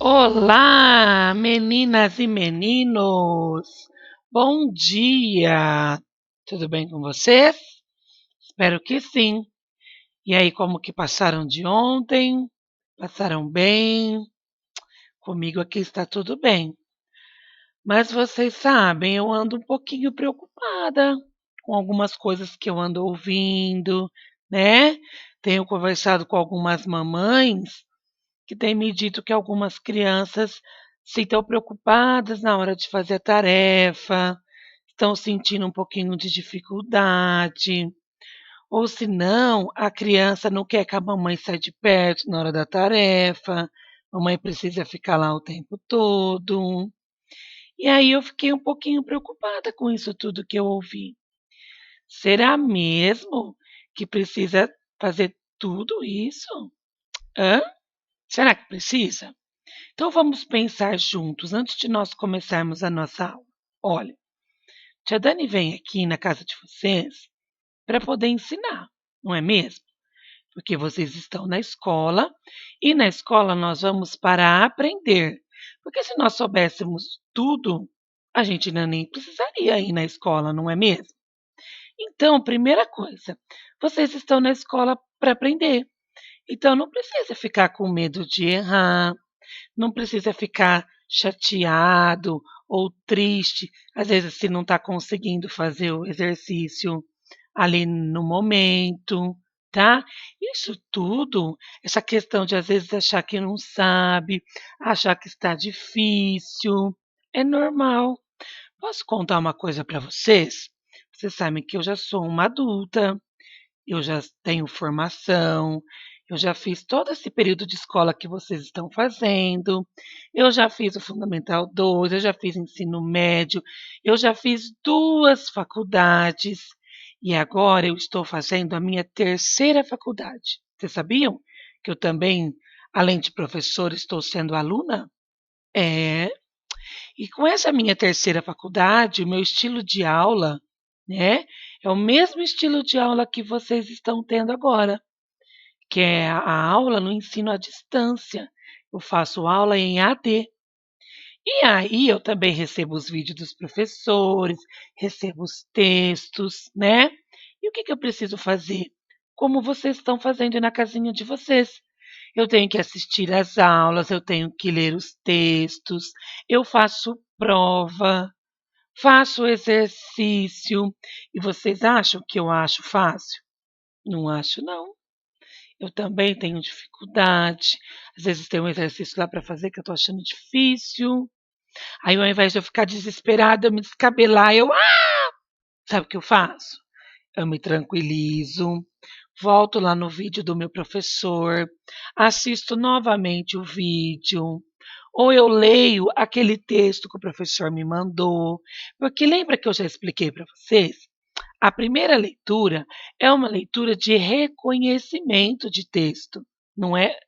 Olá, meninas e meninos! Bom dia! Tudo bem com vocês? Espero que sim. E aí, como que passaram de ontem? Passaram bem? Comigo aqui está tudo bem. Mas vocês sabem, eu ando um pouquinho preocupada com algumas coisas que eu ando ouvindo, né? Tenho conversado com algumas mamães que têm me dito que algumas crianças se estão preocupadas na hora de fazer a tarefa, estão sentindo um pouquinho de dificuldade, ou se não, a criança não quer que a mamãe saia de perto na hora da tarefa, a mamãe precisa ficar lá o tempo todo. E aí eu fiquei um pouquinho preocupada com isso tudo que eu ouvi. Será mesmo que precisa fazer tudo isso? Hã? Será que precisa? Então vamos pensar juntos antes de nós começarmos a nossa aula. Olha, tia Dani vem aqui na casa de vocês para poder ensinar, não é mesmo? Porque vocês estão na escola e na escola nós vamos para aprender. Porque se nós soubéssemos tudo, a gente ainda nem precisaria ir na escola, não é mesmo? Então, primeira coisa, vocês estão na escola para aprender. Então não precisa ficar com medo de errar, não precisa ficar chateado ou triste, às vezes, se não está conseguindo fazer o exercício ali no momento, tá? Isso tudo, essa questão de às vezes achar que não sabe, achar que está difícil, é normal. Posso contar uma coisa para vocês? Vocês sabem que eu já sou uma adulta, eu já tenho formação, eu já fiz todo esse período de escola que vocês estão fazendo, eu já fiz o Fundamental 2, eu já fiz ensino médio, eu já fiz 2 faculdades e agora eu estou fazendo a minha terceira faculdade. Vocês sabiam que eu também, além de professora, estou sendo aluna? É. E com essa minha terceira faculdade, o meu estilo de aula, né, é o mesmo estilo de aula que vocês estão tendo agora, que é a aula no ensino à distância. Eu faço aula em AD. E aí eu também recebo os vídeos dos professores, recebo os textos, né? E o que eu preciso fazer? Como vocês estão fazendo na casinha de vocês. Eu tenho que assistir às aulas, eu tenho que ler os textos, eu faço prova, faço exercício. E vocês acham que eu acho fácil? Não acho, não. Eu também tenho dificuldade. Às vezes tem um exercício lá para fazer que eu estou achando difícil. Aí, ao invés de eu ficar desesperada, eu me descabelar, sabe o que eu faço? Eu me tranquilizo, volto lá no vídeo do meu professor, assisto novamente o vídeo, ou eu leio aquele texto que o professor me mandou, porque lembra que eu já expliquei para vocês? A primeira leitura é uma leitura de reconhecimento de texto, não é?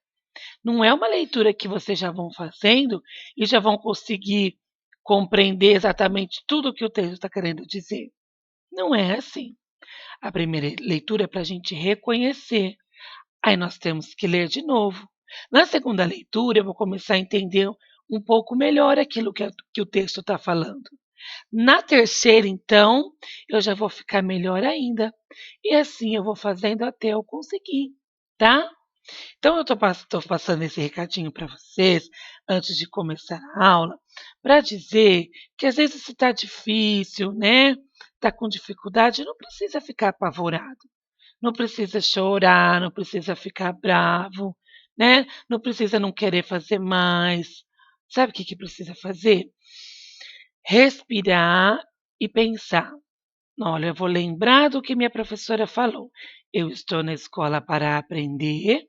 Não é uma leitura que vocês já vão fazendo e já vão conseguir compreender exatamente tudo o que o texto está querendo dizer. Não é assim. A primeira leitura é para a gente reconhecer. Aí nós temos que ler de novo. Na segunda leitura, eu vou começar a entender um pouco melhor aquilo que o texto está falando. Na terceira, então, eu já vou ficar melhor ainda. E assim eu vou fazendo até eu conseguir, tá? Então, eu estou passando esse recadinho para vocês antes de começar a aula, para dizer que às vezes se está difícil, né? Está com dificuldade, não precisa ficar apavorado, não precisa chorar, não precisa ficar bravo, né? Não precisa não querer fazer mais. Sabe o que precisa fazer? Respirar e pensar. Olha, eu vou lembrar do que minha professora falou. Eu estou na escola para aprender,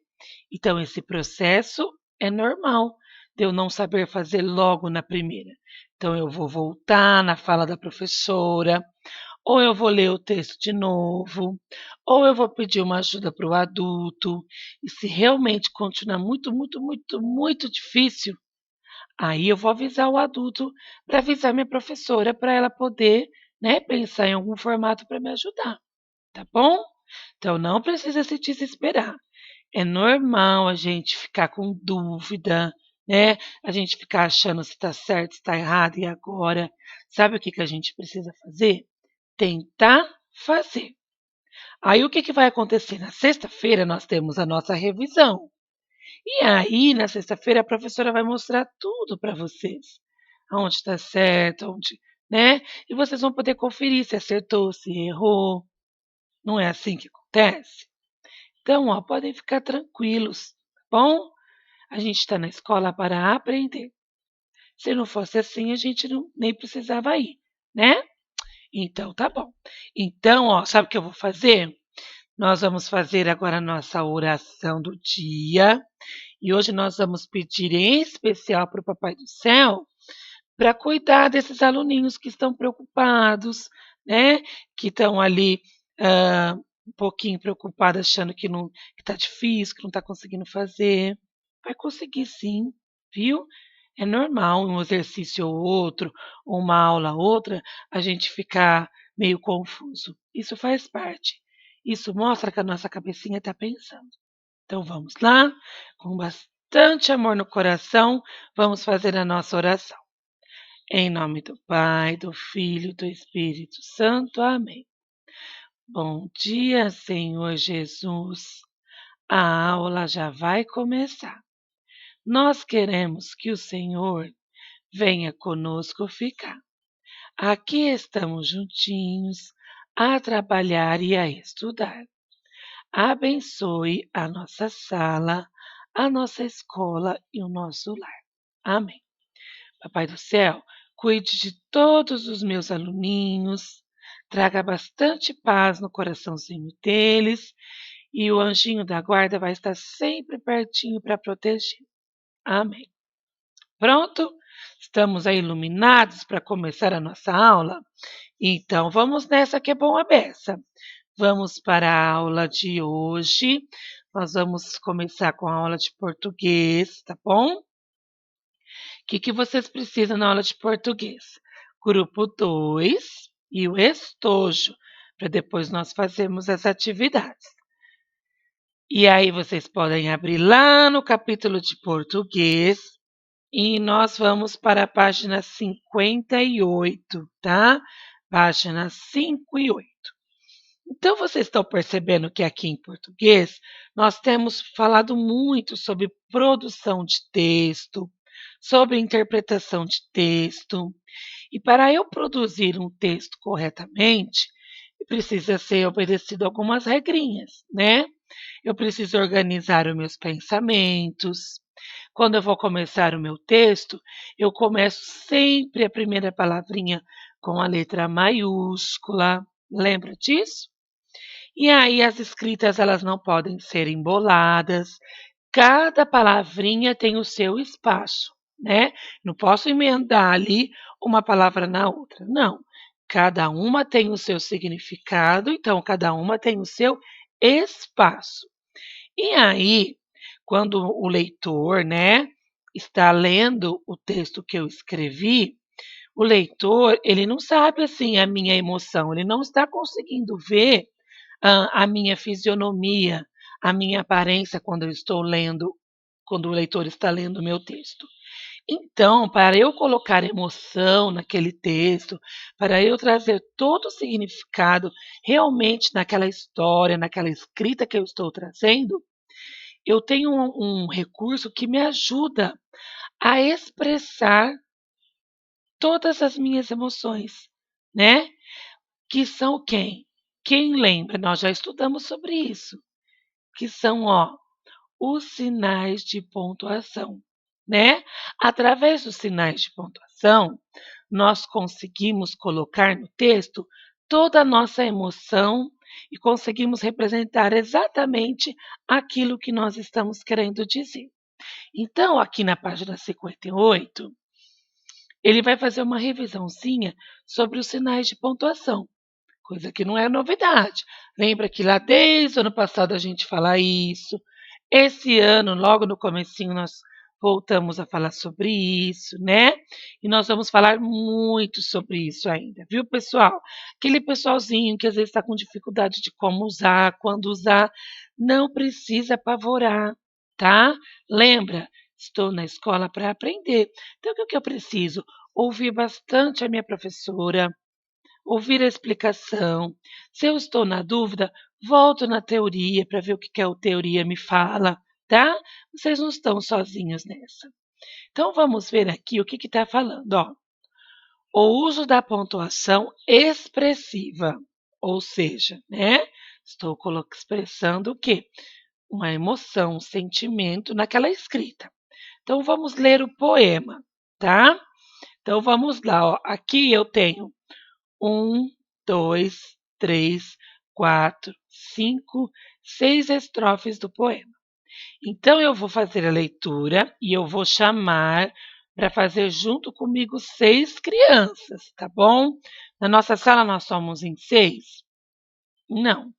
então esse processo é normal de eu não saber fazer logo na primeira. Então eu vou voltar na fala da professora, ou eu vou ler o texto de novo, ou eu vou pedir uma ajuda para o adulto. E se realmente continuar muito, muito, muito, muito difícil, aí eu vou avisar o adulto para avisar minha professora para ela poder, né, pensar em algum formato para me ajudar, tá bom? Então não precisa se desesperar. É normal a gente ficar com dúvida, né? A gente ficar achando se está certo, se está errado, e agora? Sabe o que a gente precisa fazer? Tentar fazer. Aí o que vai acontecer? Na sexta-feira nós temos a nossa revisão. E aí, na sexta-feira, a professora vai mostrar tudo para vocês. Aonde está certo, onde, né? E vocês vão poder conferir se acertou, se errou. Não é assim que acontece? Então, ó, podem ficar tranquilos, tá bom? A gente está na escola para aprender. Se não fosse assim, a gente nem precisava ir, né? Então, tá bom. Então, ó, sabe o que eu vou fazer? Nós vamos fazer agora a nossa oração do dia. E hoje nós vamos pedir em especial para o Papai do Céu para cuidar desses aluninhos que estão preocupados, né? Que estão ali um pouquinho preocupados, achando que não que está difícil, que não está conseguindo fazer. Vai conseguir sim, viu? É normal um exercício ou outro, ou uma aula ou outra, a gente ficar meio confuso. Isso faz parte. Isso mostra que a nossa cabecinha está pensando. Então vamos lá, com bastante amor no coração, vamos fazer a nossa oração. Em nome do Pai, do Filho e do Espírito Santo. Amém. Bom dia, Senhor Jesus. A aula já vai começar. Nós queremos que o Senhor venha conosco ficar. Aqui estamos juntinhos a trabalhar e a estudar. Abençoe a nossa sala, a nossa escola e o nosso lar. Amém. Papai do céu, cuide de todos os meus aluninhos, traga bastante paz no coraçãozinho deles e o anjinho da guarda vai estar sempre pertinho para proteger. Amém. Pronto? Estamos aí iluminados para começar a nossa aula? Então vamos nessa que é bom a beça. Vamos para a aula de hoje. Nós vamos começar com a aula de português, tá bom? O que vocês precisam na aula de português? Grupo 2 e o estojo, para depois nós fazermos as atividades. E aí vocês podem abrir lá no capítulo de português e nós vamos para a página 58, tá? Página 5 e 8. Então, vocês estão percebendo que aqui em português nós temos falado muito sobre produção de texto, sobre interpretação de texto. E para eu produzir um texto corretamente, precisa ser obedecido algumas regrinhas, né? Eu preciso organizar os meus pensamentos. Quando eu vou começar o meu texto, eu começo sempre a primeira palavrinha com a letra maiúscula. Lembra disso? E aí as escritas elas não podem ser emboladas. Cada palavrinha tem o seu espaço, né? Não posso emendar ali uma palavra na outra. Não. Cada uma tem o seu significado, então cada uma tem o seu espaço. E aí, quando o leitor, né, está lendo o texto que eu escrevi, o leitor, ele não sabe assim a minha emoção, ele não está conseguindo ver a minha fisionomia, a minha aparência quando eu estou lendo, quando o leitor está lendo o meu texto. Então, para eu colocar emoção naquele texto, para eu trazer todo o significado realmente naquela história, naquela escrita que eu estou trazendo, eu tenho um recurso que me ajuda a expressar todas as minhas emoções, né? Que são quem? Quem lembra? Nós já estudamos sobre isso. Que são, ó, os sinais de pontuação, né? Através dos sinais de pontuação, nós conseguimos colocar no texto toda a nossa emoção e conseguimos representar exatamente aquilo que nós estamos querendo dizer. Então, aqui na página 58, ele vai fazer uma revisãozinha sobre os sinais de pontuação. Coisa que não é novidade. Lembra que lá desde o ano passado a gente fala isso. Esse ano, logo no comecinho, nós voltamos a falar sobre isso, né? E nós vamos falar muito sobre isso ainda, viu, pessoal? Aquele pessoalzinho que às vezes está com dificuldade de como usar, quando usar, não precisa apavorar, tá? Lembra, Estou na escola para aprender. Então, o que eu preciso? Ouvir bastante a minha professora, ouvir a explicação. Se eu estou na dúvida, volto na teoria para ver o que a teoria me fala, tá? Vocês não estão sozinhos nessa. Então, vamos ver aqui o que está falando. Ó. O uso da pontuação expressiva, ou seja, né? Estou expressando o quê? Uma emoção, um sentimento naquela escrita. Então, vamos ler o poema, tá? Então, vamos lá. Ó. Aqui eu tenho 1, 2, 3, 4, 5, 6 estrofes do poema. Então, eu vou fazer a leitura e eu vou chamar para fazer junto comigo 6 crianças, tá bom? Na nossa sala nós somos em 6? Não,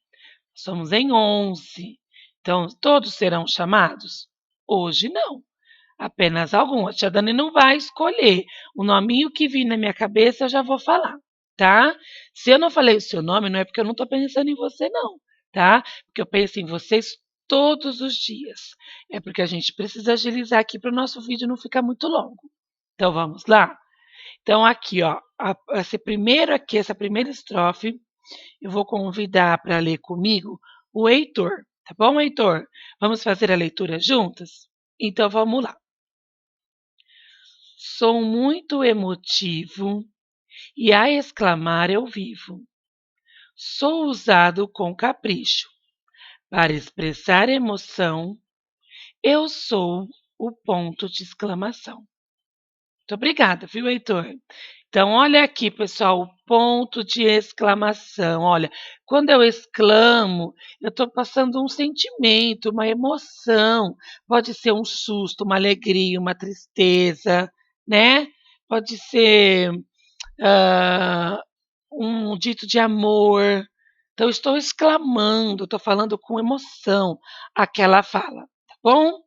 somos em 11. Então, todos serão chamados? Hoje não. Apenas alguns. A tia Dani não vai escolher. O nominho que vir na minha cabeça eu já vou falar, tá? Se eu não falei o seu nome, não é porque eu não estou pensando em você, não, tá? Porque eu penso em vocês todos os dias. É porque a gente precisa agilizar aqui para o nosso vídeo não ficar muito longo. Então vamos lá? Então aqui, ó, essa primeira estrofe, eu vou convidar para ler comigo o Heitor, tá bom, Heitor? Vamos fazer a leitura juntas? Então vamos lá. Sou muito emotivo e a exclamar eu vivo. Sou usado com capricho para expressar emoção. Eu sou o ponto de exclamação. Muito obrigada, viu, Heitor? Então, olha aqui, pessoal, o ponto de exclamação. Olha, quando eu exclamo, eu estou passando um sentimento, uma emoção. Pode ser um susto, uma alegria, uma tristeza, né? Pode ser ah, um dito de amor. Então, estou exclamando, estou falando com emoção aquela fala, tá bom?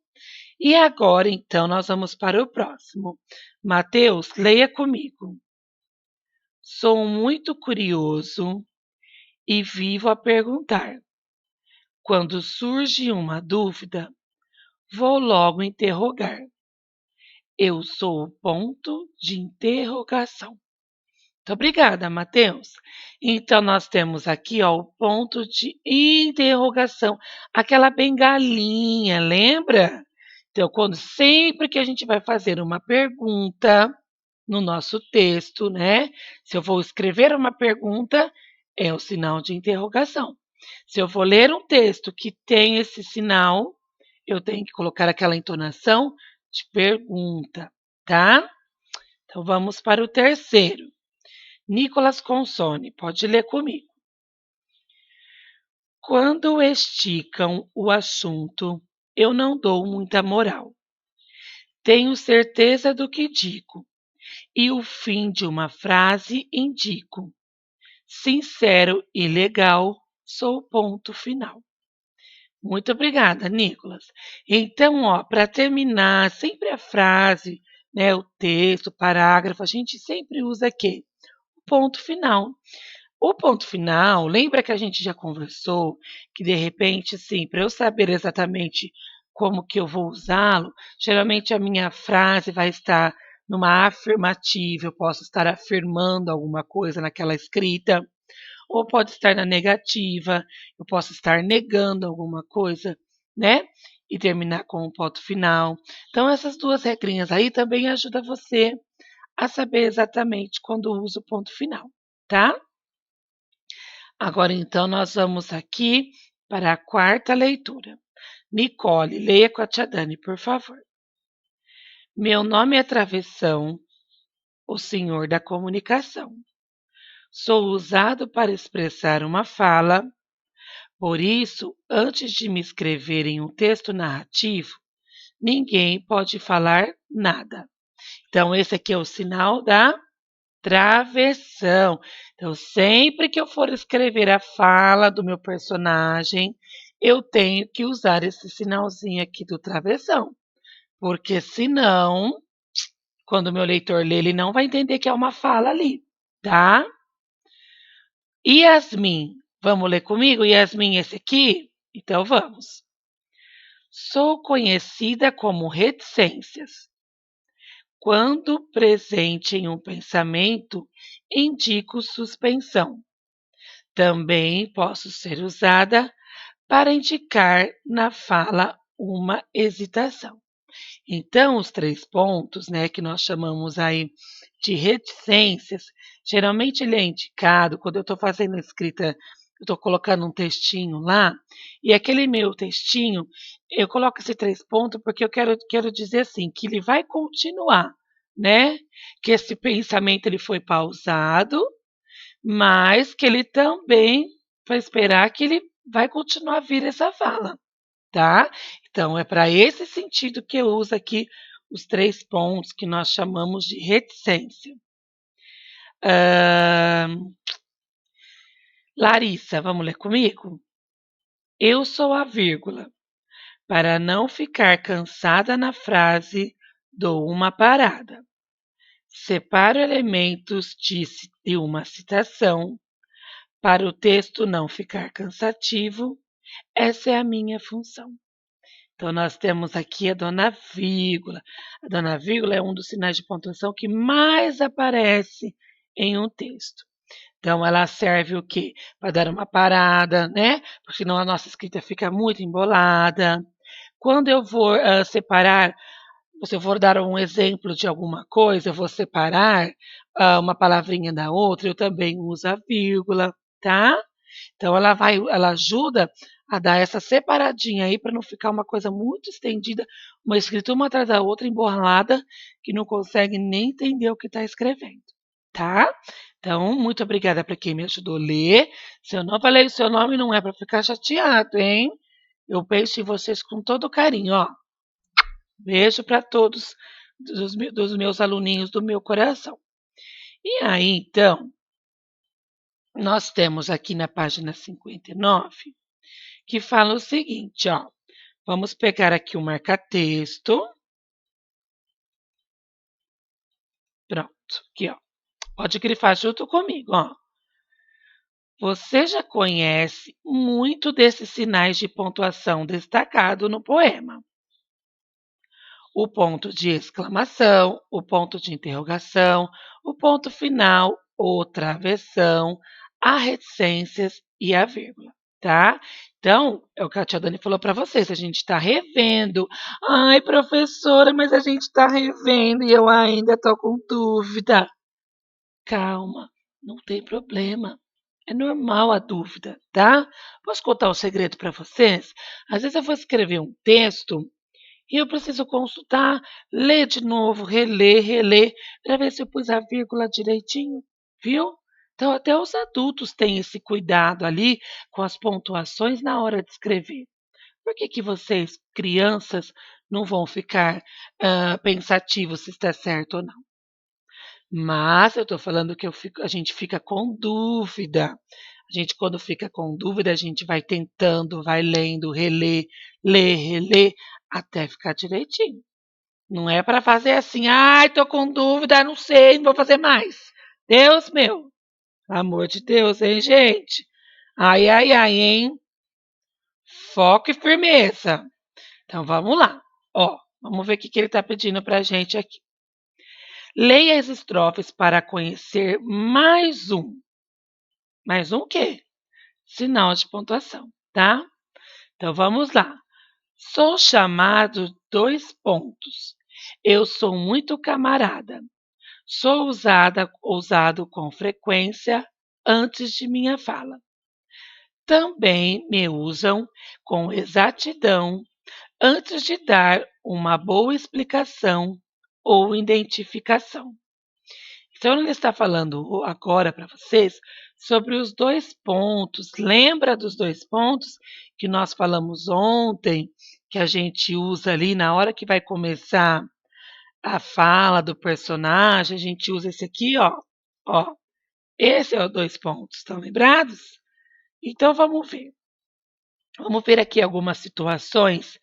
E agora, então, nós vamos para o próximo. Mateus, leia comigo. Sou muito curioso e vivo a perguntar. Quando surge uma dúvida, vou logo interrogar. Eu sou o ponto de interrogação. Muito obrigada, Mateus. Então, nós temos aqui ó, o ponto de interrogação, aquela bengalinha, lembra? Então, sempre que a gente vai fazer uma pergunta no nosso texto, né? Se eu vou escrever uma pergunta, é o sinal de interrogação. Se eu vou ler um texto que tem esse sinal, eu tenho que colocar aquela entonação de pergunta, tá? Então, vamos para o terceiro. Nicolas Consone, pode ler comigo. Quando esticam o assunto, eu não dou muita moral. Tenho certeza do que digo, e o fim de uma frase indico. Sincero e legal, sou o ponto final. Muito obrigada, Nicolas. Então, ó, para terminar, sempre a frase, né, o texto, o parágrafo, a gente sempre usa aqui o ponto final. O ponto final, lembra que a gente já conversou que de repente, assim, para eu saber exatamente como que eu vou usá-lo, geralmente a minha frase vai estar numa afirmativa, eu posso estar afirmando alguma coisa naquela escrita, ou pode estar na negativa, eu posso estar negando alguma coisa, né? E terminar com o ponto final. Então, essas duas regrinhas aí também ajudam você a saber exatamente quando usa o ponto final, tá? Agora, então, nós vamos aqui para a quarta leitura. Nicole, leia com a tia Dani, por favor. Meu nome é Travessão, o senhor da comunicação. Sou usado para expressar uma fala, por isso, antes de me escrever em um texto narrativo, ninguém pode falar nada. Então, esse aqui é o sinal da travessão. Então, sempre que eu for escrever a fala do meu personagem, eu tenho que usar esse sinalzinho aqui do travessão. Porque senão, quando o meu leitor lê, ele não vai entender que é uma fala ali, tá? Yasmin, vamos ler comigo? Yasmin, esse aqui? Então vamos. Sou conhecida como reticências. Quando presente em um pensamento, indico suspensão. Também posso ser usada para indicar na fala uma hesitação. Então, os 3 pontos, né, que nós chamamos aí de reticências, geralmente ele é indicado quando eu estou fazendo escrita, eu estou colocando um textinho lá, e aquele meu textinho, eu coloco esse 3 pontos porque eu quero dizer assim, que ele vai continuar, né, que esse pensamento ele foi pausado, mas que ele também vai esperar que ele vai continuar a vir essa fala. Tá? Então, é para esse sentido que eu uso aqui os 3 pontos que nós chamamos de reticência. Larissa, vamos ler comigo? Eu sou a vírgula. Para não ficar cansada na frase, dou uma parada. Separo elementos de uma citação. Para o texto não ficar cansativo, essa é a minha função. Então, nós temos aqui a dona vírgula. A dona vírgula é um dos sinais de pontuação que mais aparece em um texto. Então, ela serve o quê? Para dar uma parada, né? Porque senão a nossa escrita fica muito embolada. Quando eu vou separar, se eu for dar um exemplo de alguma coisa, eu vou separar uma palavrinha da outra, eu também uso a vírgula, tá? Então ela ajuda a dar essa separadinha aí para não ficar uma coisa muito estendida, uma escrita uma atrás da outra, embolada, que não consegue nem entender o que está escrevendo, tá? Então, muito obrigada para quem me ajudou a ler. Se eu não falei o seu nome, não é para ficar chateado, hein? Eu penso em vocês com todo carinho, ó. Beijo para todos dos meus aluninhos do meu coração. E aí, então, nós temos aqui na página 59 que fala o seguinte, ó. Vamos pegar aqui o marca-texto. Pronto, aqui, ó. Pode grifar junto comigo, ó. Você já conhece muito desses sinais de pontuação destacado no poema. O ponto de exclamação, o ponto de interrogação, o ponto final, o travessão, as reticências e a vírgula, tá? Então, é o que a tia Dani falou para vocês, a gente está revendo. Ai, professora, mas a gente está revendo e eu ainda estou com dúvida. Calma, não tem problema. É normal a dúvida, tá? Posso contar um segredo para vocês? Às vezes eu vou escrever um texto e eu preciso consultar, ler de novo, reler, para ver se eu pus a vírgula direitinho, viu? Então, até os adultos têm esse cuidado ali com as pontuações na hora de escrever. Por que vocês, crianças, não vão ficar pensativos se está certo ou não? Mas eu estou falando que a gente fica com dúvida. A gente, quando fica com dúvida, a gente vai tentando, vai lendo, reler, até ficar direitinho. Não é para fazer assim, ai, tô com dúvida, não sei, não vou fazer mais. Deus meu, amor de Deus, hein, gente? Ai, hein? Foco e firmeza. Então vamos lá. Ó, vamos ver o que ele está pedindo para a gente aqui. Leia as estrofes para conhecer mais um. Mais um o quê? Sinal de pontuação, tá? Então vamos lá. Sou chamado 2 pontos. Eu sou muito camarada. Sou usado com frequência antes de minha fala. Também me usam com exatidão antes de dar uma boa explicação ou identificação. Então, ele está falando agora para vocês sobre os 2 pontos. Lembra dos 2 pontos que nós falamos ontem, que a gente usa ali na hora que vai começar a fala do personagem, a gente usa esse aqui, ó. Ó, esse é o 2 pontos, estão lembrados? Então vamos ver. Vamos ver aqui algumas situações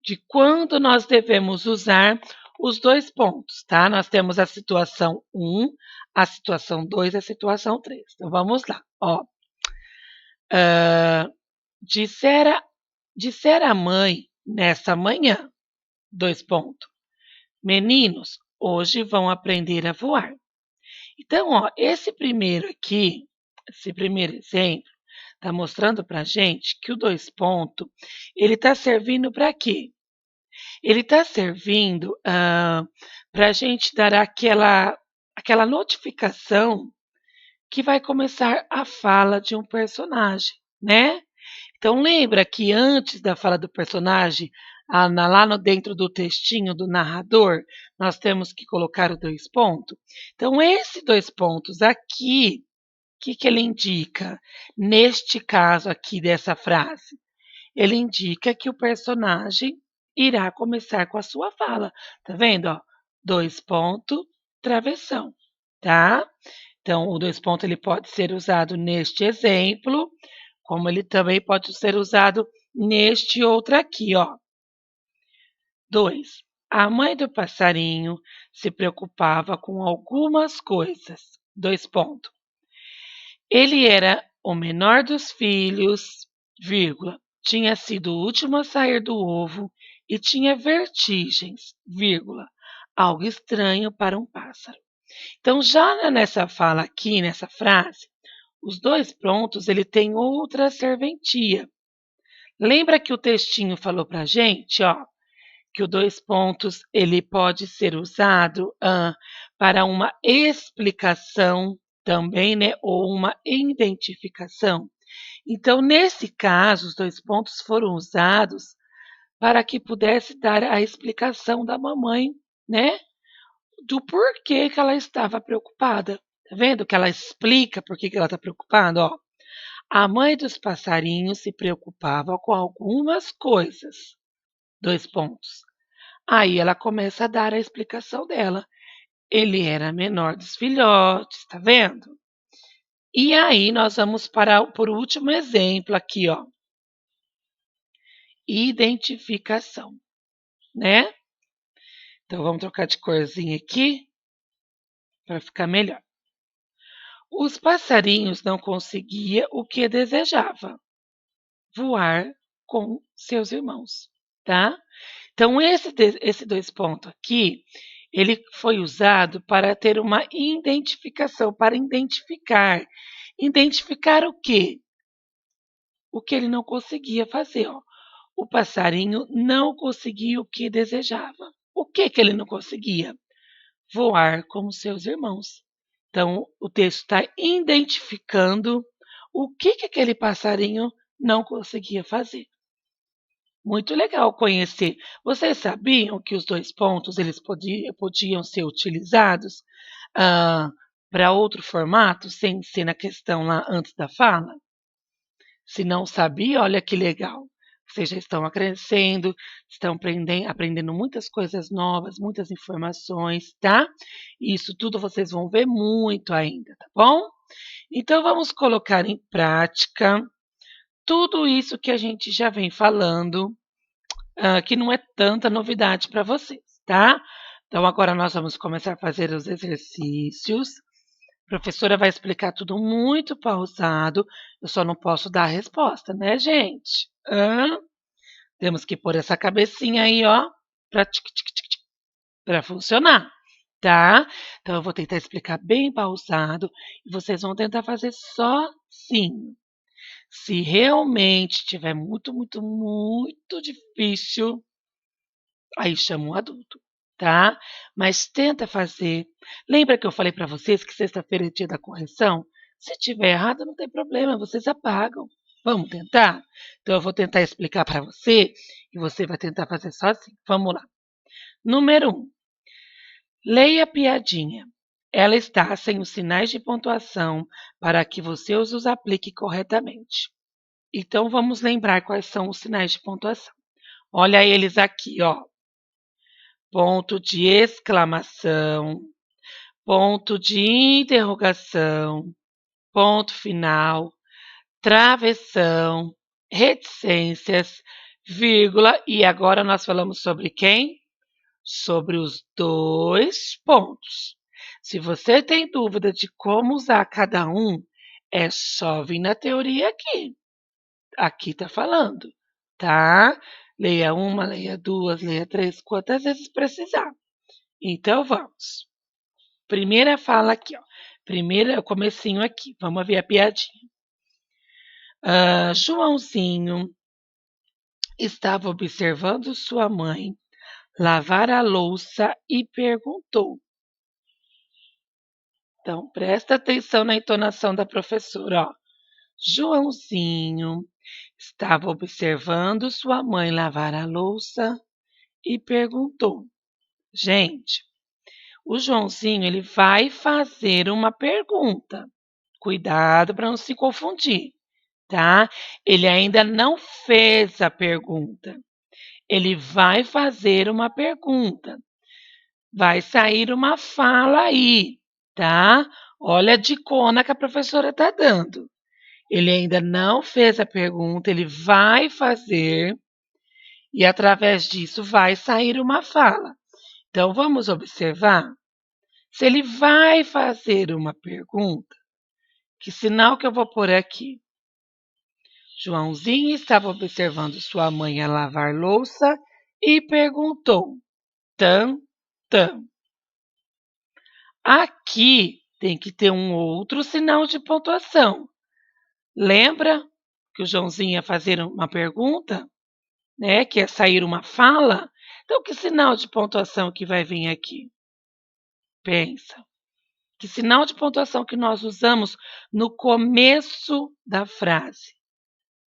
de quando nós devemos usar os 2 pontos, tá? Nós temos a situação 1, a situação 2 e a situação 3. Então vamos lá, ó. Dissera a mãe nessa manhã. Dois pontos. Meninos, hoje vão aprender a voar. Então, ó, esse primeiro aqui, esse primeiro exemplo, está mostrando para a gente que o dois pontos, ele está servindo para quê? Ele está servindo para a gente dar aquela notificação que vai começar a fala de um personagem, né? Então lembra que antes da fala do personagem, lá no, dentro do textinho do narrador, nós temos que colocar o dois pontos? Então esse dois pontos aqui, o que ele indica? Neste caso aqui dessa frase, ele indica que o personagem irá começar com a sua fala. Tá vendo? Ó? Dois pontos, travessão, tá? Então, o dois pontos ele pode ser usado neste exemplo, como ele também pode ser usado neste outro aqui, ó. 2. A mãe do passarinho se preocupava com algumas coisas. Dois pontos. Ele era o menor dos filhos, vírgula, tinha sido o último a sair do ovo e tinha vertigens, vírgula, algo estranho para um pássaro. Então, já nessa fala aqui, nessa frase, os dois pontos, ele tem outra serventia. Lembra que o textinho falou para a gente, ó, que o dois pontos ele pode ser usado para uma explicação também, né, ou uma identificação. Então, nesse caso, os dois pontos foram usados para que pudesse dar a explicação da mamãe, né, do porquê que ela estava preocupada. Tá vendo que ela explica por que ela está preocupada? Ó, a mãe dos passarinhos se preocupava com algumas coisas. Dois pontos. Aí ela começa a dar a explicação dela. Ele era menor dos filhotes, tá vendo? E aí nós vamos para por último exemplo aqui, ó. Identificação, né? Então vamos trocar de corzinha aqui para ficar melhor. Os passarinhos não conseguiam o que desejava, voar com seus irmãos, tá? Então esse dois pontos aqui, ele foi usado para ter uma identificação, para identificar. Identificar o quê? O que ele não conseguia fazer, ó. O passarinho não conseguia o que desejava. O que ele não conseguia? Voar como seus irmãos. Então, o texto está identificando o que aquele passarinho não conseguia fazer. Muito legal conhecer. Vocês sabiam que os dois pontos eles podiam ser utilizados para outro formato, sem ser na questão lá antes da fala? Se não sabia, olha que legal. Vocês já estão crescendo, estão aprendendo muitas coisas novas, muitas informações, tá? Isso tudo vocês vão ver muito ainda, tá bom? Então vamos colocar em prática tudo isso que a gente já vem falando, que não é tanta novidade para vocês, tá? Então agora nós vamos começar a fazer os exercícios. A professora vai explicar tudo muito pausado. Eu só não posso dar a resposta, né, gente? Temos que pôr essa cabecinha aí, ó, para funcionar, tá? Então eu vou tentar explicar bem pausado e vocês vão tentar fazer sozinho. Se realmente estiver muito, muito, muito difícil, aí chama um adulto, tá? Mas tenta fazer. Lembra que eu falei para vocês que sexta-feira é dia da correção? Se tiver errado, não tem problema, vocês apagam. Vamos tentar? Então eu vou tentar explicar para você e você vai tentar fazer sozinho. Vamos lá. Número 1. Leia a piadinha. Ela está sem os sinais de pontuação para que você os aplique corretamente. Então vamos lembrar quais são os sinais de pontuação. Olha eles aqui, ó. Ponto de exclamação, ponto de interrogação, ponto final, travessão, reticências, vírgula, e agora nós falamos sobre quem? Sobre os dois pontos. Se você tem dúvida de como usar cada um, é só vir na teoria aqui. Aqui está falando. tá? Leia uma, leia duas, leia três, quantas vezes precisar. Então, vamos. Primeira fala aqui, ó. Primeira, comecinho aqui. Vamos ver a piadinha. Joãozinho estava observando sua mãe lavar a louça e perguntou. Então, presta atenção na entonação da professora, ó. Joãozinho estava observando sua mãe lavar a louça e perguntou. Gente, o Joãozinho ele vai fazer uma pergunta. Cuidado para não se confundir, tá? Ele ainda não fez a pergunta. Ele vai fazer uma pergunta. Vai sair uma fala aí, tá? Olha a dicona que a professora está dando. Ele ainda não fez a pergunta, ele vai fazer e através disso vai sair uma fala. Então vamos observar se ele vai fazer uma pergunta. Que sinal que eu vou pôr aqui? Joãozinho estava observando sua mãe a lavar louça e perguntou. Tam, tam. Aqui tem que ter um outro sinal de pontuação. Lembra que o Joãozinho ia fazer uma pergunta, né? Que ia sair uma fala? Então, que sinal de pontuação que vai vir aqui? Pensa. Que sinal de pontuação que nós usamos no começo da frase?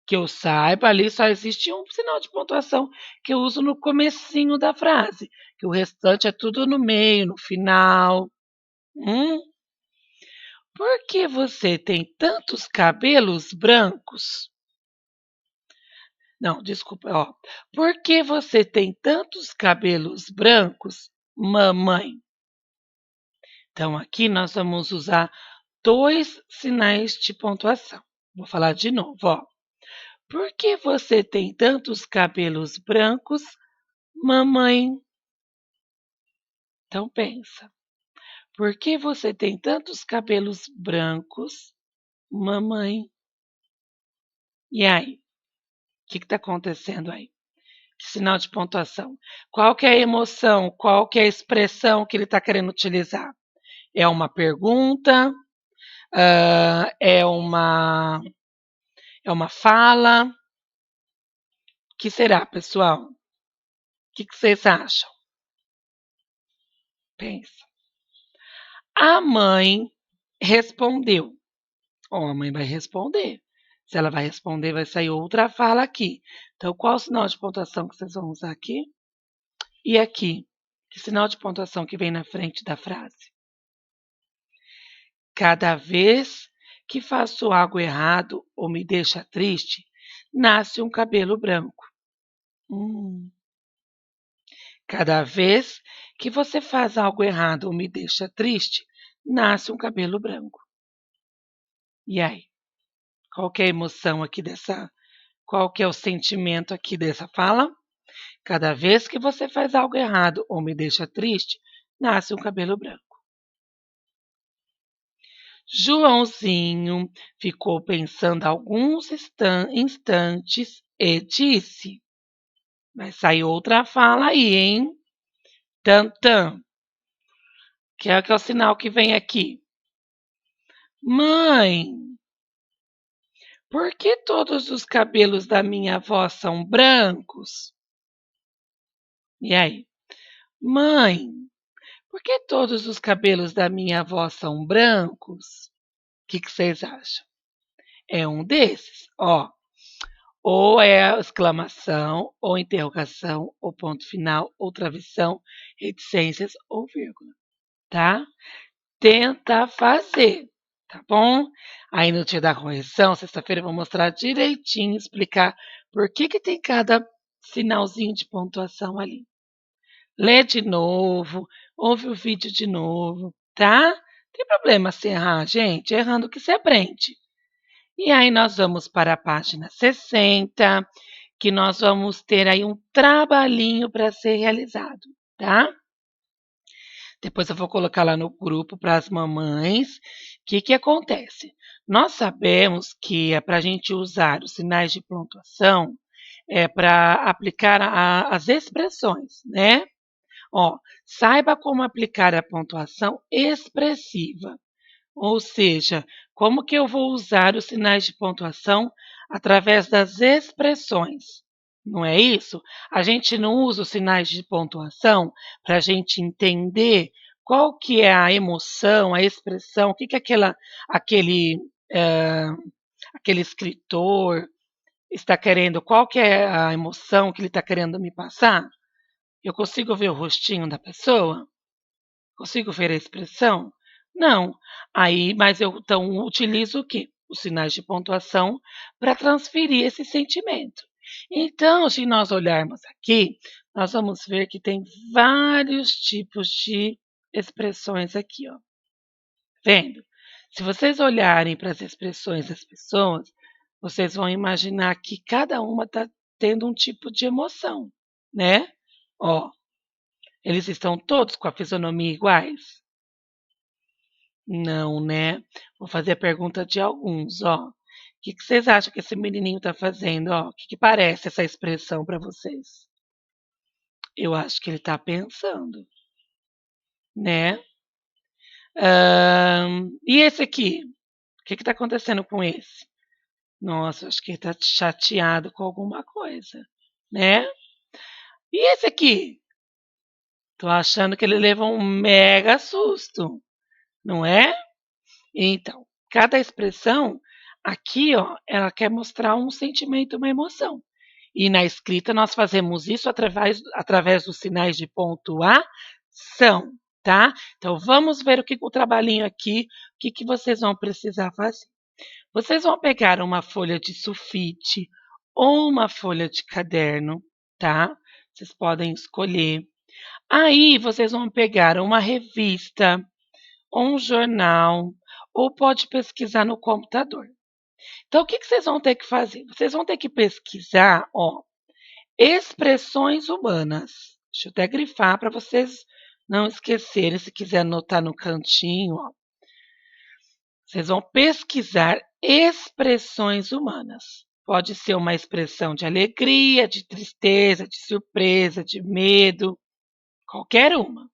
Que eu saiba, ali só existe um sinal de pontuação que eu uso no comecinho da frase, que o restante é tudo no meio, no final. Por que você tem tantos cabelos brancos? Não, desculpa, ó. Por que você tem tantos cabelos brancos, mamãe? Então, aqui nós vamos usar 2 sinais de pontuação. Vou falar de novo, ó. Por que você tem tantos cabelos brancos, mamãe? Então, pensa. Por que você tem tantos cabelos brancos, mamãe? E aí? O que está acontecendo aí? Que sinal de pontuação? Qual que é a emoção? Qual que é a expressão que ele está querendo utilizar? É uma pergunta? É uma fala? O que será, pessoal? O que vocês acham? Pensa. A mãe respondeu. Ó, a mãe vai responder. Se ela vai responder, vai sair outra fala aqui. Então, qual o sinal de pontuação que vocês vão usar aqui? E aqui? Que sinal de pontuação que vem na frente da frase? Cada vez que faço algo errado ou me deixa triste, nasce um cabelo branco. Cada vez que você faz algo errado ou me deixa triste, nasce um cabelo branco. E aí? Qual que é a emoção aqui dessa? Qual que é o sentimento aqui dessa fala? Cada vez que você faz algo errado ou me deixa triste, nasce um cabelo branco. Joãozinho ficou pensando alguns instantes e disse. Vai sair outra fala aí, hein? Tam-tam. Que é o sinal que vem aqui. Mãe, por que todos os cabelos da minha avó são brancos? E aí? Mãe, por que todos os cabelos da minha avó são brancos? O que vocês acham? É um desses, ó. Ou é a exclamação, ou interrogação, ou ponto final, ou travessão, reticências ou vírgula, tá? Tenta fazer, tá bom? Aí no dia da correção, sexta-feira, eu vou mostrar direitinho, explicar por que tem cada sinalzinho de pontuação ali. Lê de novo, ouve o vídeo de novo, tá? Não tem problema se errar, gente, errando que se aprende. E aí nós vamos para a página 60, que nós vamos ter aí um trabalhinho para ser realizado, tá? Depois eu vou colocar lá no grupo para as mamães. O que acontece? Nós sabemos que para a gente usar os sinais de pontuação, para aplicar as expressões, né? Ó, saiba como aplicar a pontuação expressiva, ou seja, como que eu vou usar os sinais de pontuação através das expressões. Não é isso? A gente não usa os sinais de pontuação para a gente entender qual que é a emoção, a expressão, o que que aquele, eh, aquele escritor está querendo, qual que é a emoção que ele está querendo me passar? Eu consigo ver o rostinho da pessoa? Consigo ver a expressão? Não. Aí, mas eu então utilizo o quê? Os sinais de pontuação para transferir esse sentimento. Então, se nós olharmos aqui, nós vamos ver que tem vários tipos de expressões aqui, ó. Vendo? Se vocês olharem para as expressões das pessoas, vocês vão imaginar que cada uma está tendo um tipo de emoção, né? Ó, eles estão todos com a fisionomia iguais? Não, né? Vou fazer a pergunta de alguns, ó. O que que vocês acham que esse menininho está fazendo, ó? O que que parece essa expressão para vocês? Eu acho que ele está pensando, né? E esse aqui? O que está acontecendo com esse? Nossa, acho que ele está chateado com alguma coisa, né? E esse aqui? Tô achando que ele levou um mega susto, não é? Então, cada expressão aqui, ó, ela quer mostrar um sentimento, uma emoção. E na escrita nós fazemos isso através dos sinais de pontuação, tá? Então vamos ver o trabalhinho aqui, o que que vocês vão precisar fazer. Vocês vão pegar uma folha de sulfite ou uma folha de caderno, tá? Vocês podem escolher. Aí vocês vão pegar uma revista, ou um jornal, ou pode pesquisar no computador. Então, o que que vocês vão ter que fazer? Vocês vão ter que pesquisar, ó, expressões humanas. Deixa eu até grifar para vocês não esquecerem, se quiser anotar no cantinho, ó. Vocês vão pesquisar expressões humanas. Pode ser uma expressão de alegria, de tristeza, de surpresa, de medo, qualquer uma.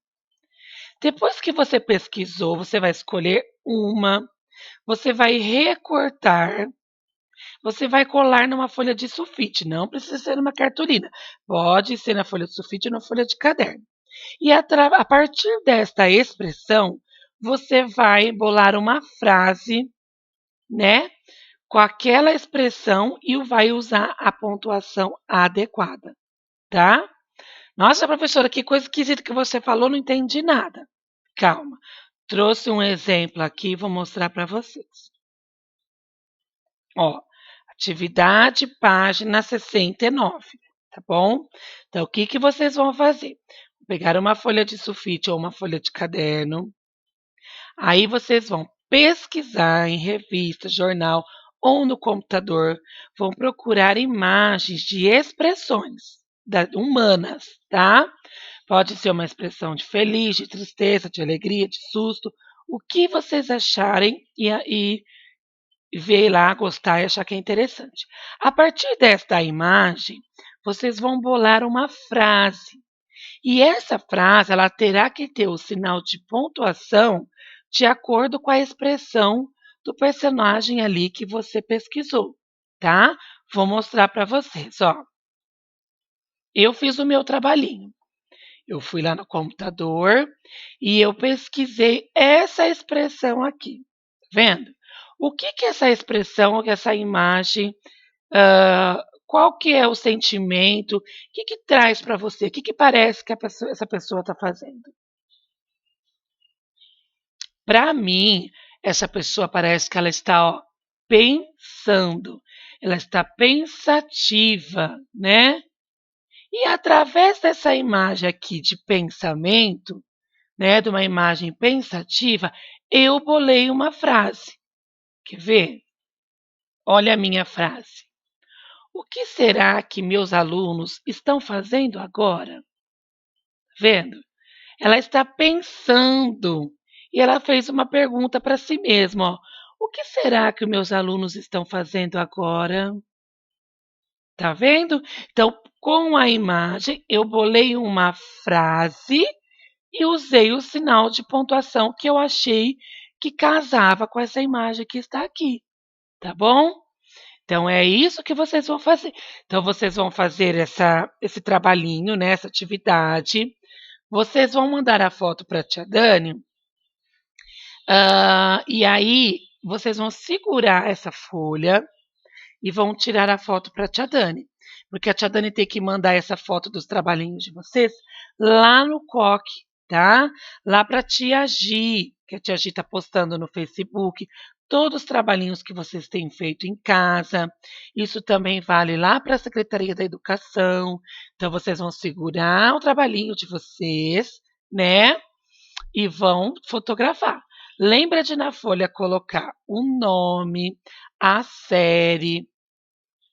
Depois que você pesquisou, você vai escolher uma, você vai recortar, você vai colar numa folha de sulfite, não precisa ser numa cartolina, pode ser na folha de sulfite ou na folha de caderno. E a partir desta expressão, você vai bolar uma frase, né, com aquela expressão e vai usar a pontuação adequada, tá? Nossa, professora, que coisa esquisita que você falou, não entendi nada. Calma. Trouxe um exemplo aqui, vou mostrar para vocês. Ó, atividade página 69, tá bom? Então, o que que vocês vão fazer? Pegar uma folha de sulfite ou uma folha de caderno, aí vocês vão pesquisar em revista, jornal ou no computador, vão procurar imagens de expressões humanas, tá? Pode ser uma expressão de feliz, de tristeza, de alegria, de susto, o que vocês acharem e ver lá, gostar e achar que é interessante. A partir desta imagem, vocês vão bolar uma frase. E essa frase ela terá que ter o sinal de pontuação de acordo com a expressão do personagem ali que você pesquisou, tá? Vou mostrar para vocês, ó. Eu fiz o meu trabalhinho. Eu fui lá no computador e eu pesquisei essa expressão aqui, tá vendo? O que que essa expressão, que essa imagem, qual que é o sentimento, o que que traz para você, o que que parece que essa pessoa está fazendo? Para mim, essa pessoa parece que ela está, ó, pensando, ela está pensativa, né? E através dessa imagem aqui de pensamento, né, de uma imagem pensativa, eu bolei uma frase. Quer ver? Olha a minha frase. O que será que meus alunos estão fazendo agora? Vendo? Ela está pensando e ela fez uma pergunta para si mesma. Ó, o que será que meus alunos estão fazendo agora? Tá vendo? Então, com a imagem, eu bolei uma frase e usei o sinal de pontuação que eu achei que casava com essa imagem que está aqui, tá bom? Então é isso que vocês vão fazer. Então vocês vão fazer esse trabalhinho, né, essa atividade. Vocês vão mandar a foto para a tia Dani, e aí vocês vão segurar essa folha e vão tirar a foto para a tia Dani. Porque a tia Dani tem que mandar essa foto dos trabalhinhos de vocês lá no coque, tá? Lá para a tia Gi, que a tia Gi está postando no Facebook, todos os trabalhinhos que vocês têm feito em casa. Isso também vale lá para a Secretaria da Educação. Então, vocês vão segurar o trabalhinho de vocês, né? E vão fotografar. Lembra de na folha colocar o nome, a série,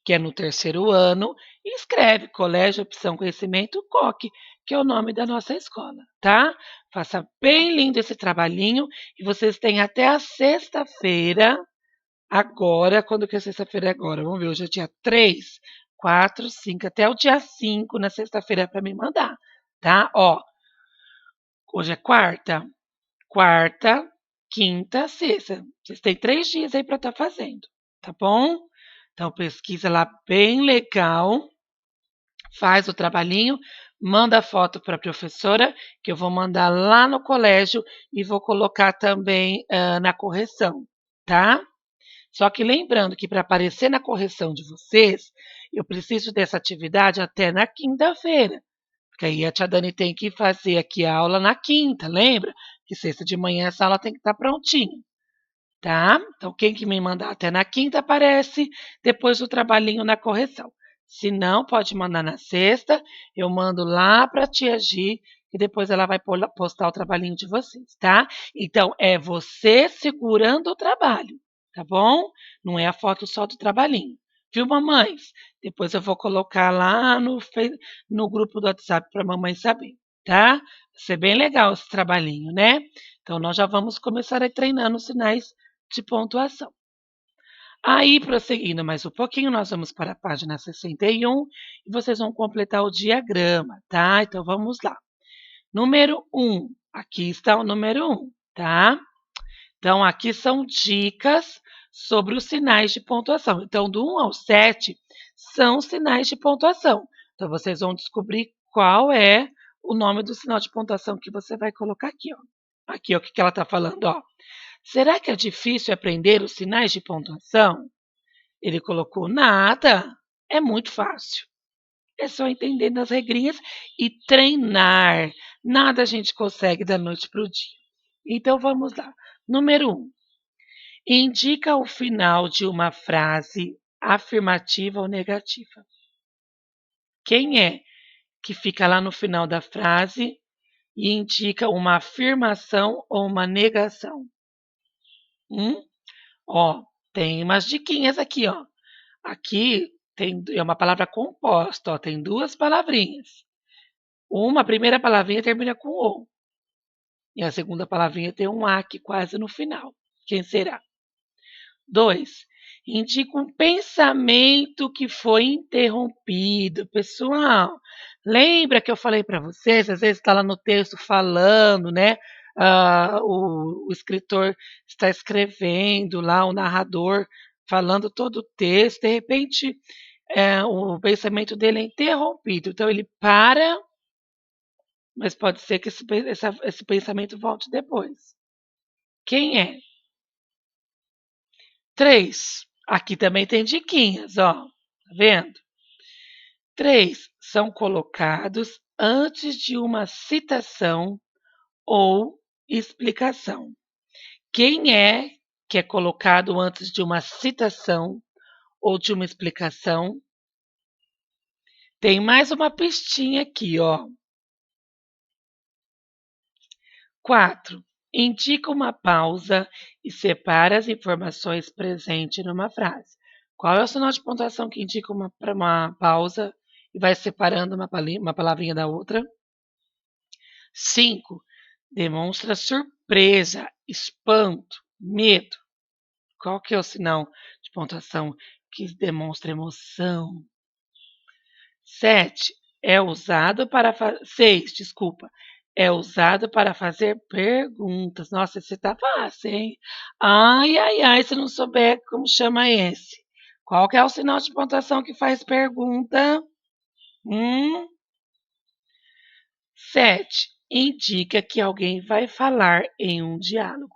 que é no terceiro ano, e escreve Colégio Opção Conhecimento COC, que é o nome da nossa escola, tá? Faça bem lindo esse trabalhinho e vocês têm até a sexta-feira, agora, quando que é sexta-feira agora? Vamos ver, hoje é dia 3, 4, 5, até o dia 5 na sexta-feira para me mandar, tá? Ó, hoje é quarta, quinta, sexta. Vocês têm 3 dias aí para estar fazendo, tá bom? Então pesquisa lá bem legal, faz o trabalhinho, manda a foto para a professora, que eu vou mandar lá no colégio e vou colocar também na correção, tá? Só que lembrando que para aparecer na correção de vocês, eu preciso dessa atividade até na quinta-feira. Porque aí a tia Dani tem que fazer aqui a aula na quinta, lembra? Que sexta de manhã essa aula tem que estar prontinha, tá? Então, quem que me mandar até na quinta aparece depois do trabalhinho na correção. Se não, pode mandar na sexta, eu mando lá para a tia Gi, e depois ela vai postar o trabalhinho de vocês, tá? Então, é você segurando o trabalho, tá bom? Não é a foto só do trabalhinho. Viu, mamães? Depois eu vou colocar lá no grupo do WhatsApp para a mamãe saber, tá? Vai ser bem legal esse trabalhinho, né? Então, nós já vamos começar a treinar os sinais de pontuação. Aí, prosseguindo mais um pouquinho, nós vamos para a página 61 e vocês vão completar o diagrama, tá? Então, vamos lá. Número 1. Aqui está o número 1, tá? Então, aqui são dicas sobre os sinais de pontuação. Então, do 1 ao 7 são sinais de pontuação. Então, vocês vão descobrir qual é o nome do sinal de pontuação que você vai colocar aqui, ó. Aqui, ó, o que ela está falando, ó. Será que é difícil aprender os sinais de pontuação? Ele colocou nada. É muito fácil. É só entender nas regrinhas e treinar. Nada a gente consegue da noite para o dia. Então vamos lá. Número 1. Indica o final de uma frase afirmativa ou negativa. Quem é que fica lá no final da frase e indica uma afirmação ou uma negação? Ó, tem umas diquinhas aqui, ó. Aqui é uma palavra composta, ó, tem 2 palavrinhas. A primeira palavrinha termina com "o", e a segunda palavrinha tem um "a" aqui quase no final. Quem será? 2. Indica um pensamento que foi interrompido. Pessoal, lembra que eu falei para vocês, às vezes está lá no texto falando, né? O escritor está escrevendo lá, o narrador falando todo o texto, de repente o pensamento dele é interrompido. Então ele para, mas pode ser que esse pensamento volte depois. Quem é? 3. Aqui também tem diquinhas, ó. Tá vendo? 3. São colocados antes de uma citação ou explicação. Quem é que é colocado antes de uma citação ou de uma explicação? Tem mais uma pistinha aqui, ó. 4. Indica uma pausa e separa as informações presentes numa frase. Qual é o sinal de pontuação que indica uma pausa e vai separando uma palavrinha da outra? 5. Demonstra surpresa, espanto, medo. Qual que é o sinal de pontuação que demonstra emoção? 7 é usado para 6, desculpa, é usado para fazer perguntas. Nossa, esse tá fácil, hein? Ai, ai, ai, se não souber como chama esse. Qual que é o sinal de pontuação que faz pergunta? 7 indica que alguém vai falar em um diálogo.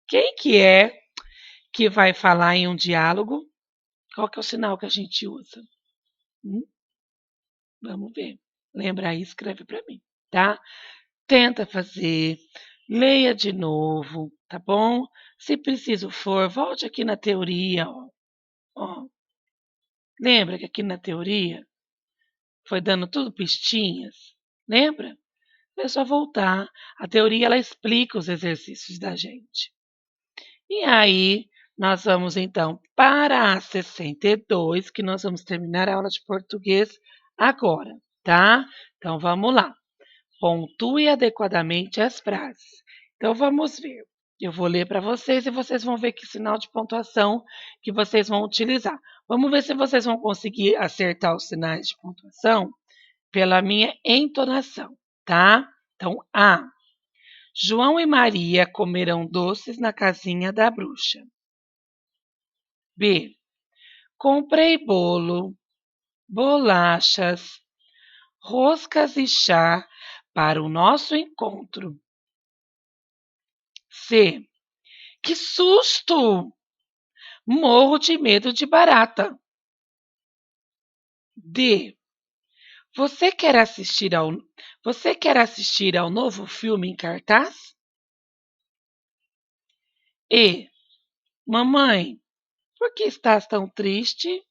Quem que é que vai falar em um diálogo? Qual que é o sinal que a gente usa? Vamos ver. Lembra aí, escreve para mim, tá? Tenta fazer, leia de novo, tá bom? Se preciso for, volte aqui na teoria, ó. Ó. Lembra que aqui na teoria foi dando tudo pistinhas? Lembra? É só voltar. A teoria ela explica os exercícios da gente. E aí, nós vamos então para a 62, que nós vamos terminar a aula de português agora, tá? Então vamos lá. Pontue adequadamente as frases. Então vamos ver. Eu vou ler para vocês e vocês vão ver que sinal de pontuação que vocês vão utilizar. Vamos ver se vocês vão conseguir acertar os sinais de pontuação pela minha entonação, tá? Então, A. João e Maria comerão doces na casinha da bruxa. B. Comprei bolo, bolachas, roscas e chá para o nosso encontro. C. Que susto! Morro de medo de barata. D. Você quer assistir ao novo filme em cartaz? E. Mamãe, por que estás tão triste?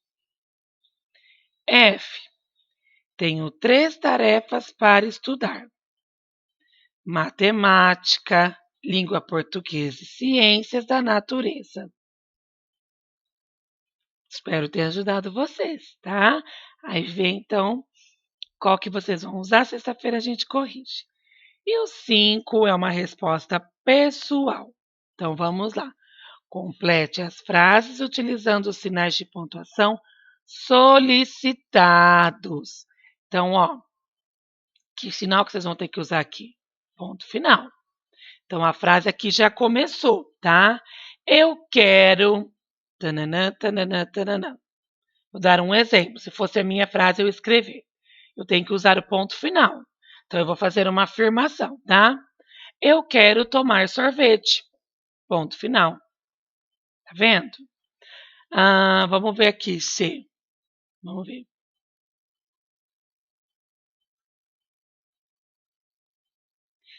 F. Tenho 3 tarefas para estudar: matemática, língua portuguesa e ciências da natureza. Espero ter ajudado vocês, tá? Aí vem então qual que vocês vão usar. Sexta-feira a gente corrige. E o 5 é uma resposta pessoal. Então vamos lá. Complete as frases utilizando os sinais de pontuação solicitados. Então, ó, que sinal que vocês vão ter que usar aqui? Ponto final. Então a frase aqui já começou, tá? Eu quero. Tananã, tananã, tananã. Vou dar um exemplo. Se fosse a minha frase, eu escrever. Eu tenho que usar o ponto final. Então, eu vou fazer uma afirmação, tá? Eu quero tomar sorvete. Ponto final. Tá vendo? Vamos ver aqui, C. Vamos ver.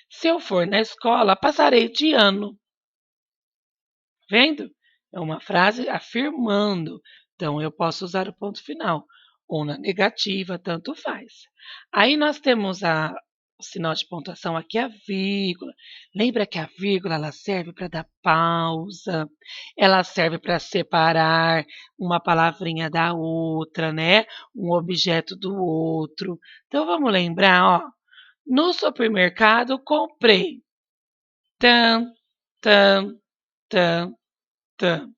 Se eu for na escola, passarei de ano. Vendo? É uma frase afirmando. Então, eu posso usar o ponto final. Ou na negativa, tanto faz. Aí nós temos o sinal de pontuação aqui, a vírgula. Lembra que a vírgula ela serve para dar pausa, ela serve para separar uma palavrinha da outra, né? Um objeto do outro. Então, vamos lembrar, ó. No supermercado, comprei. Tan, tan, tan, tan.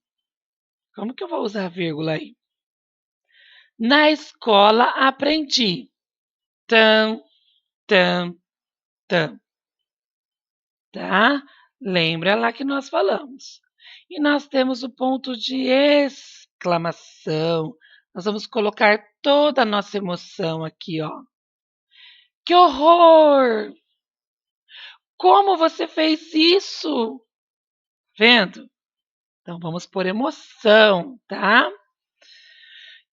Como que eu vou usar a vírgula aí? Na escola aprendi. Tam, tam, tam. Tá? Lembra lá que nós falamos. E nós temos o ponto de exclamação. Nós vamos colocar toda a nossa emoção aqui, ó. Que horror! Como você fez isso? Vendo? Então vamos por emoção, tá?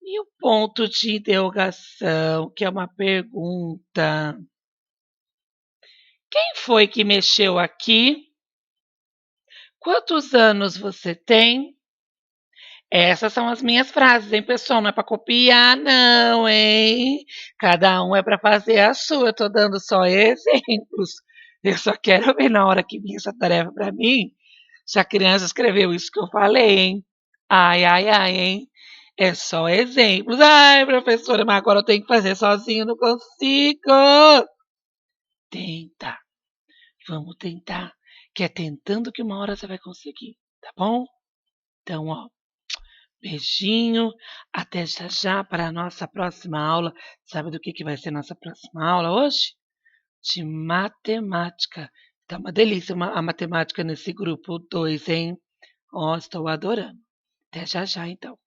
E o ponto de interrogação, que é uma pergunta. Quem foi que mexeu aqui? Quantos anos você tem? Essas são as minhas frases, hein, pessoal? Não é para copiar, não, hein? Cada um é para fazer a sua. Eu estou dando só exemplos. Eu só quero ver na hora que vir essa tarefa para mim, se a criança escreveu isso que eu falei, hein? Ai, ai, ai, hein? É só exemplos. Ai, professora, mas agora eu tenho que fazer sozinho, não consigo. Tenta. Vamos tentar, que é tentando que uma hora você vai conseguir, tá bom? Então, ó, Beijinho, até já já para a nossa próxima aula. Sabe do que vai ser nossa próxima aula hoje? De matemática. Tá uma delícia a matemática nesse grupo 2, hein? Ó, estou adorando. Até já já, então.